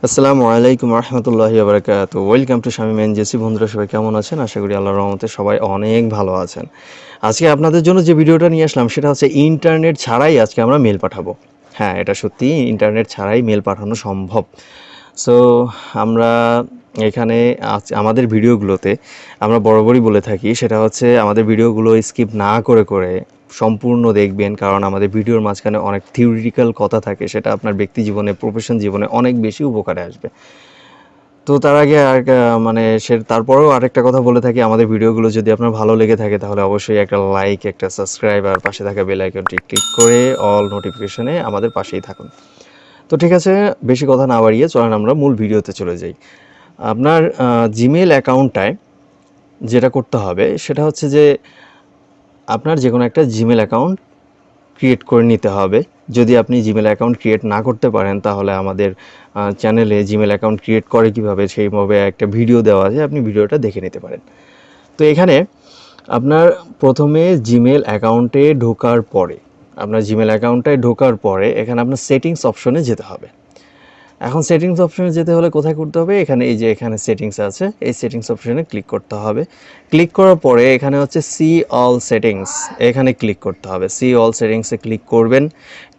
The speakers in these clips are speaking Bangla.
আসসালামু আলাইকুম রহমতুল্লাহি বারাকাতু। Welcome to Shamim NJC. বন্ধুরা সবাই কেমন আছেন? আশা করি আল্লাহর রহমতে সবাই অনেক ভালো আছেন। আজকে আপনাদের জন্য যে ভিডিওটা নিয়ে আসলাম সেটা হচ্ছে ইন্টারনেট ছাড়াই আজকে আমরা মেল পাঠাবো। হ্যাঁ, এটা সত্যি, ইন্টারনেট ছাড়াই মেল পাঠানো সম্ভব। সো আমরা এখানে আমাদের ভিডিওগুলোতে আমরা বরাবরই বলে থাকি, সেটা হচ্ছে আমাদের ভিডিওগুলো স্কিপ না করে করে সম্পূর্ণ দেখবেন, কারণ আমাদের ভিডিওর মাঝখানে অনেক থিওরিটিক্যাল কথা থাকে, সেটা আপনার ব্যক্তি জীবনে, প্রফেশন জীবনে অনেক বেশি উপকারে আসবে। তো তার আগে তারপরেও আরেকটা কথা বলে থাকি, আমাদের ভিডিওগুলো যদি আপনার ভালো লেগে থাকে তাহলে অবশ্যই একটা লাইক, একটা সাবস্ক্রাইব আর পাশে থাকা বেল আইকনটি ক্লিক করে অল নোটিফিকেশনে আমাদের পাশেই থাকুন। তো ঠিক আছে, বেশি কথা না বাড়িয়ে চলেন আমরা মূল ভিডিওতে চলে যাই। আপনার জিমেল অ্যাকাউন্টটায় যেটা করতে হবে সেটা হচ্ছে যে আপনার যে কোনো একটা জিমেল অ্যাকাউন্ট ক্রিয়েট করে নিতে হবে। যদি আপনি জিমেল অ্যাকাউন্ট ক্রিয়েট না করতে পারেন তাহলে আমাদের চ্যানেলে জিমেল অ্যাকাউন্ট ক্রিয়েট করে কীভাবে সেইভাবে একটা ভিডিও দেওয়া আছে, আপনি ভিডিওটা দেখে নিতে পারেন। তো এখানে আপনার প্রথমে জিমেল অ্যাকাউন্টে ঢোকার পরে এখানে আপনার সেটিংস অপশনে যেতে হবে। এখন সেটিংস অপশনে যেতে হলে কোথায় করতে হবে? এখানে এই যে এখানে সেটিংস আছে, এই সেটিংস অপশনে ক্লিক করতে হবে। ক্লিক করার পরে এখানে হচ্ছে সি অল সেটিংস, এখানে ক্লিক করতে হবে। সি অল সেটিংসে ক্লিক করবেন।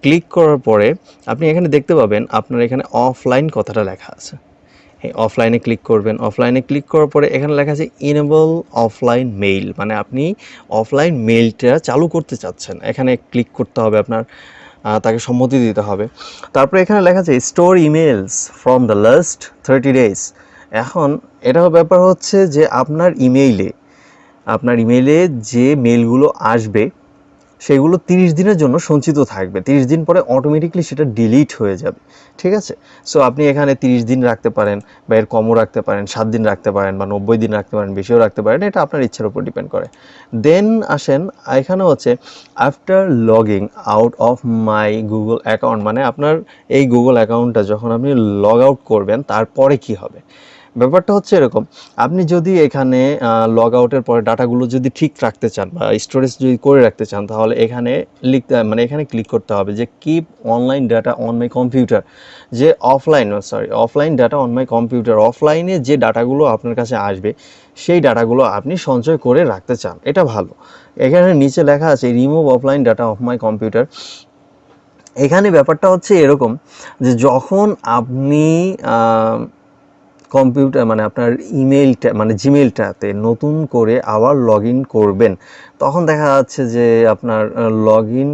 ক্লিক করার পরে আপনি এখানে দেখতে পাবেন আপনার এখানে অফলাইন কথাটা লেখা আছে। এই অফলাইনে ক্লিক করবেন। অফলাইনে ক্লিক করার পরে এখানে লেখা আছে ইনেবল অফলাইন মেইল, মানে আপনি অফলাইন মেইলটা চালু করতে চাচ্ছেন। এখানে ক্লিক করতে হবে আপনার, তাকে সম্মতি দিতে হবে। তারপরে এখানে লেখা আছে store emails from the last 30 days. এখন এটার ব্যাপার হচ্ছে যে আপনার ইমেইলে যে মেলগুলো আসবে সেগুলো 30 দিনের জন্য সঞ্চিত থাকবে। 30 দিন পরে অটোমেটিকলি সেটা ডিলিট হয়ে যাবে। ঠিক আছে? সো আপনি এখানে 30 দিন রাখতে পারেন বা এর কমও রাখতে পারেন, 7 দিন রাখতে পারেন বা 90 দিন রাখতে পারেন, বেশিও রাখতে পারেন। এটা আপনার ইচ্ছার উপর ডিপেন্ড করে। দেন আসেন, এখানে হচ্ছে after logging out of my Google account, মানে আপনার এই গুগল অ্যাকাউন্টটা যখন আপনি লগ আউট করবেন তারপরে কি হবে। ব্যাপারটা হচ্ছে এরকম, আপনি যদি এখানে লগ আউটের পরে ডাটাগুলো যদি ঠিক রাখতে চান বা স্টোরেজ যদি করে রাখতে চান তাহলে এখানে এখানে ক্লিক করতে হবে যে keep online data on my computer. যে offline data on my computer, অফলাইনে যে ডাটাগুলো আপনার কাছে আসবে সেই ডাটাগুলো আপনি সঞ্চয় করে রাখতে চান, এটা ভালো। এখানে নিচে লেখা আছে remove offline data of my computer. এখানে ব্যাপারটা হচ্ছে এরকম যে যখন আপনি কম্পিউটার মানে আপনার ইমেলটা মানে জিমেলটাতে নতুন করে আবার লগ ইন করবেন, তখন দেখা যাচ্ছে যে আপনার লগ ইন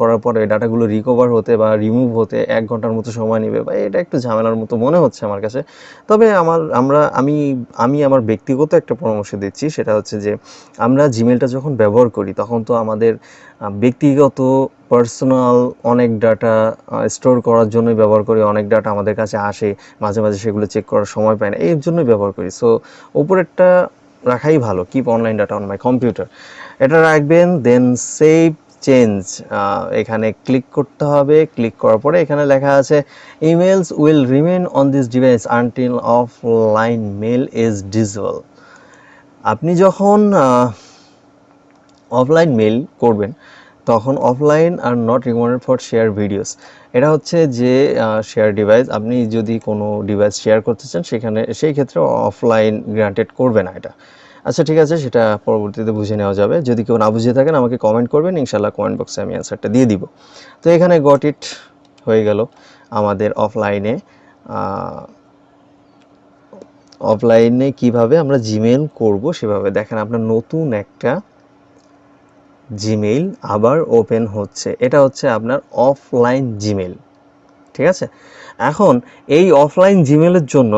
করার পরে ডাটাগুলো রিকভার হতে বা রিমুভ হতে 1 ঘন্টার মতো সময় নেবে, বা এটা একটু ঝামেলার মতো মনে হচ্ছে আমার কাছে। তবে আমি আমার ব্যক্তিগত একটা পরামর্শ দিচ্ছি, সেটা হচ্ছে যে আমরা জিমেলটা যখন ব্যবহার করি তখন তো আমাদের ব্যক্তিগত পার্সোনাল অনেক ডাটা স্টোর করার জন্যই ব্যবহার করি। অনেক ডাটা আমাদের কাছে আসে, মাঝে মাঝে সেগুলো চেক করার সময় পাই না, এই জন্যই ব্যবহার করি। সো উপরেরটা রাখাই ভালো, keep online data on my computer, এটা রাখবেন। দেন সেভ চেঞ্জ, এখানে ক্লিক করতে হবে। ক্লিক করার পরে এখানে লেখা আছে emails will remain on this device until offline mail is disable. আপনি যখন অফলাইন মেল করবেন তখন অফলাইন আর not recommended for share videos, এটা হচ্ছে যে শেয়ার ডিভাইস, আপনি যদি কোনো ডিভাইস শেয়ার করতে চান সেই ক্ষেত্রে অফলাইন গ্রান্টেড করবে না এটা। আচ্ছা ঠিক আছে, সেটা পরবর্তীতে বুঝে নেওয়া যাবে। যদি কেউ না বুঝে থাকেন আমাকে কমেন্ট করবেন, ইনশাল্লাহ কমেন্ট বক্সে আমি অ্যান্সারটা দিয়ে দিব। তো এখানে গট ইট হয়ে গেল আমাদের অফলাইনে কিভাবে আমরা জিমেল করব সেভাবে। দেখেন আপনার নতুন একটা জিমেইল আবার ওপেন হচ্ছে, এটা হচ্ছে আপনার অফলাইন জিমেল। ঠিক আছে? এখন এই অফলাইন জিমেলের জন্য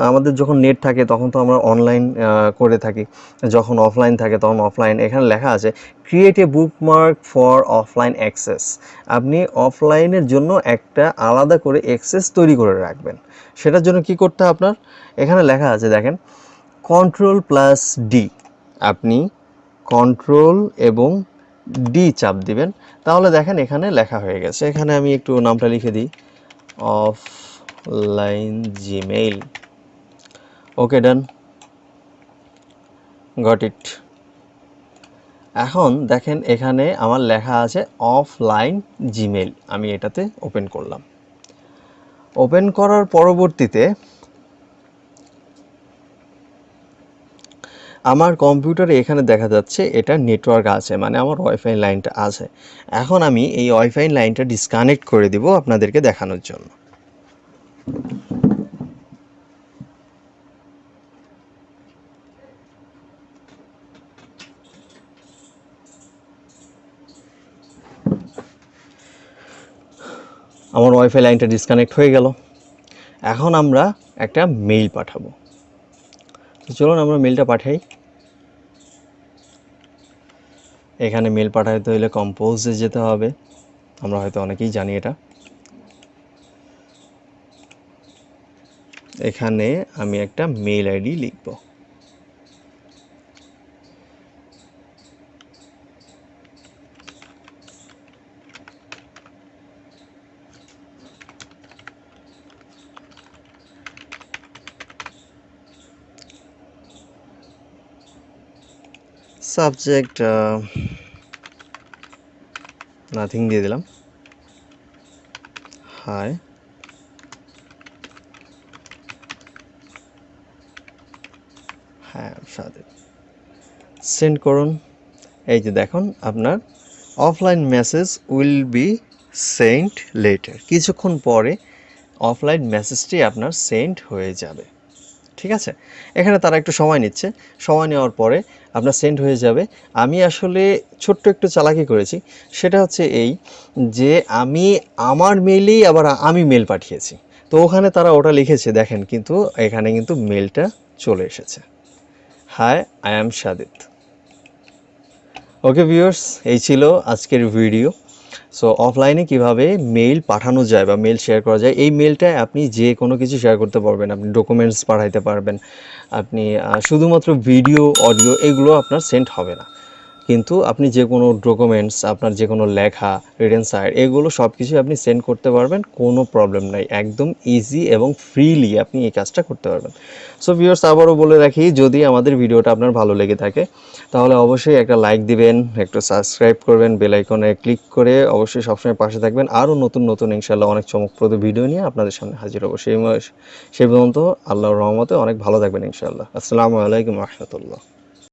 আমাদের যখন নেট থাকে তখন তো আমরা অনলাইন করে থাকি, যখন অফলাইন থাকে তখন অফলাইন। এখানে লেখা আছে create a bookmark for offline access. আপনি অফলাইনের জন্য একটা আলাদা করে অ্যাক্সেস তৈরি করে রাখবেন। সেটার জন্য কি করতে হবে আপনার? এখানে লেখা আছে দেখেন, Ctrl+D, আপনি কন্ট্রোল এবং ডি চাপ দিবেন, তাহলে দেখেন এখানে লেখা হয়ে গেছে। এখানে আমি একটু নামটা লিখে দিই, offline Gmail. Okay, done, got it. এখন দেখেন এখানে আমার লেখা আছে অফলাইন জিমেইল, আমি এটাতে ওপেন করলাম। ওপেন করার পরবর্তীতে আমার কম্পিউটারে এখানে দেখা যাচ্ছে এটা নেটওয়ার্ক আছে, মানে আমার ওয়াইফাই লাইনটা আছে। এখন আমি এই ওয়াইফাই লাইনটা ডিসকানেক্ট করে দিব আপনাদেরকে দেখানোর জন্য। আমার ওয়াইফাই লাইনটা ডিসকানেক্ট হয়ে গেল। এখন আমরা একটা মেইল পাঠাবো। চলুন আমরা মেইলটা পাঠাই। এখানে মেল পাঠাতে হলে কম্পোজে যেতে হবে, আমরা হয়তো অনেকেই জানি এটা। এখানে আমি একটা মেইল আইডি লিখব। সাবজেক্ট নাথিং দিয়ে দিলাম, হাই হ্যাঁ সাদে সেন্ড করুন। এই যে দেখুন আপনার offline message will be sent letter, কিছুক্ষণ পরে অফলাইন মেসেজটি আপনার সেন্ড হয়ে যাবে। ঠিক আছে, এখানে তারা একটু সময় নিচ্ছে, সময় নেওয়ার পরে আপনার সেন্ড হয়ে যাবে। আমি আসলে ছোট্ট একটু চালাকি করেছি, সেটা হচ্ছে এই যে আমি আমার মেইলেই আবার আমি মেল পাঠিয়েছি, তো ওখানে তারা ওটা লিখেছে দেখেন, কিন্তু এখানে কিন্তু মেলটা চলে এসেছে, hi I am Sadit. Okay viewers, এই ছিল আজকের ভিডিও। সো অফলাইনে কিভাবে মেইল পাঠানো যায় বা মেইল শেয়ার করা যায়, এই মেইলটায় আপনি যে কোনো কিছু শেয়ার করতে পারবেন। আপনি ডকুমেন্টস পাঠাইতে পারবেন, আপনি শুধুমাত্র ভিডিও অডিও এগুলো আপনার সেন্ড হবে না, কিন্তু আপনি যে কোনো ডকুমেন্টস, আপনার যে কোনো লেখা, রিটেন সাইট, এগুলো সব কিছুই আপনি সেন্ড করতে পারবেন, কোনো প্রবলেম নাই। একদম ইজি এবং ফ্রিলি আপনি এই কাজটা করতে পারবেন। সো ভিউয়ার্স, আবারও বলে রাখি, যদি আমাদের ভিডিওটা আপনার ভালো লেগে থাকে তাহলে অবশ্যই একটা লাইক দিবেন, একটু সাবস্ক্রাইব করবেন, বেল আইকনে ক্লিক করে অবশ্যই সবসময় পাশে থাকবেন। আরও নতুন নতুন ইনশাআল্লাহ অনেক চমকপ্রদ ভিডিও নিয়ে আপনাদের সামনে হাজির হবো। সেই পর্যন্ত আল্লাহর রহমতে অনেক ভালো থাকবেন ইনশাআল্লাহ। আসসালামু আলাইকুম রহমতুল্লাহ।